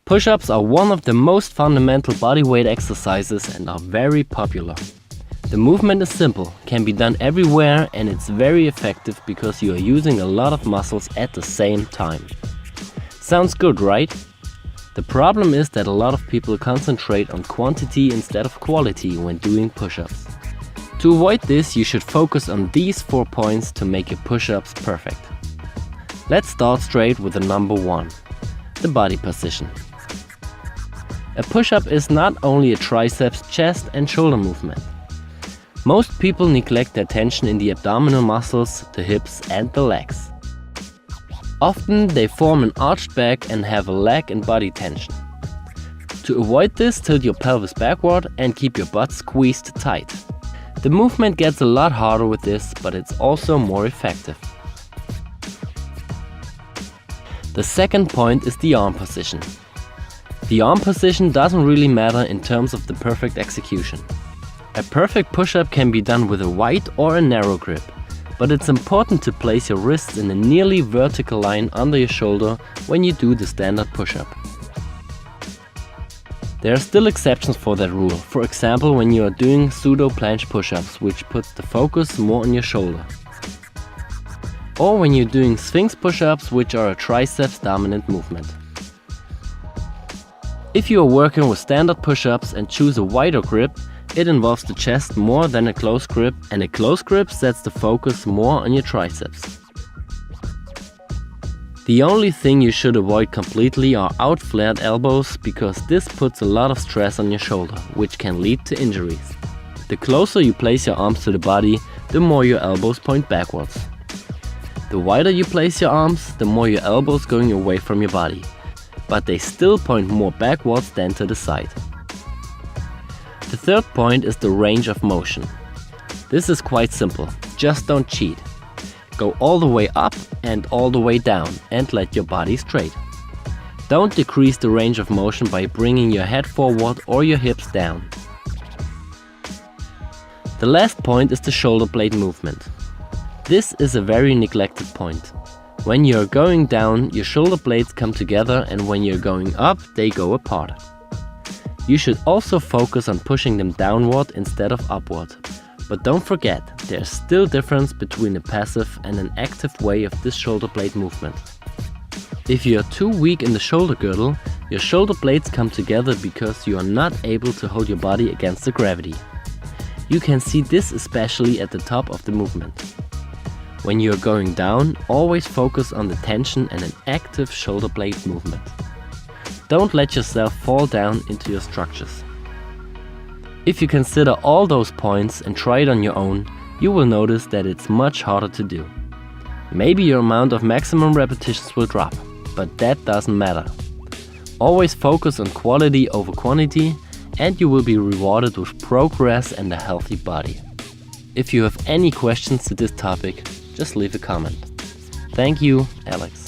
Push-ups are one of the most fundamental bodyweight exercises and are very popular. The movement is simple, can be done everywhere, and it's very effective because you are using a lot of muscles at the same time. Sounds good, right? The problem is that a lot of people concentrate on quantity instead of quality when doing push-ups. To avoid this, you should focus on these 4 points to make your push-ups perfect. Let's start straight with the number 1, the body position. A push-up is not only a triceps, chest and shoulder movement. Most people neglect their tension in the abdominal muscles, the hips and the legs. Often they form an arched back and have a leg and body tension. To avoid this, tilt your pelvis backward and keep your butt squeezed tight. The movement gets a lot harder with this, but it's also more effective. The second point is the arm position. The arm position doesn't really matter in terms of the perfect execution. A perfect push-up can be done with a wide or a narrow grip, but it's important to place your wrists in a nearly vertical line under your shoulder when you do the standard push-up. There are still exceptions for that rule, for example when you are doing pseudo planche push-ups, which puts the focus more on your shoulder. Or when you're doing sphinx push-ups, which are a triceps dominant movement. If you are working with standard push-ups and choose a wider grip, it involves the chest more than a close grip, and a close grip sets the focus more on your triceps. The only thing you should avoid completely are out-flared elbows, because this puts a lot of stress on your shoulder, which can lead to injuries. The closer you place your arms to the body, the more your elbows point backwards. The wider you place your arms, the more your elbows going away from your body, but they still point more backwards than to the side. The third point is the range of motion. This is quite simple, just don't cheat. Go all the way up and all the way down and let your body straight. Don't decrease the range of motion by bringing your head forward or your hips down. The last point is the shoulder blade movement. This is a very neglected point. When you're going down, your shoulder blades come together, and when you're going up, they go apart. You should also focus on pushing them downward instead of upward. But don't forget, there's still difference between a passive and an active way of this shoulder blade movement. If you are too weak in the shoulder girdle, your shoulder blades come together because you are not able to hold your body against the gravity. You can see this especially at the top of the movement. When you are going down, always focus on the tension and an active shoulder blade movement. Don't let yourself fall down into your structures. If you consider all those points and try it on your own, you will notice that it's much harder to do. Maybe your amount of maximum repetitions will drop, but that doesn't matter. Always focus on quality over quantity, and you will be rewarded with progress and a healthy body. If you have any questions to this topic, just leave a comment. Thank you, Alex.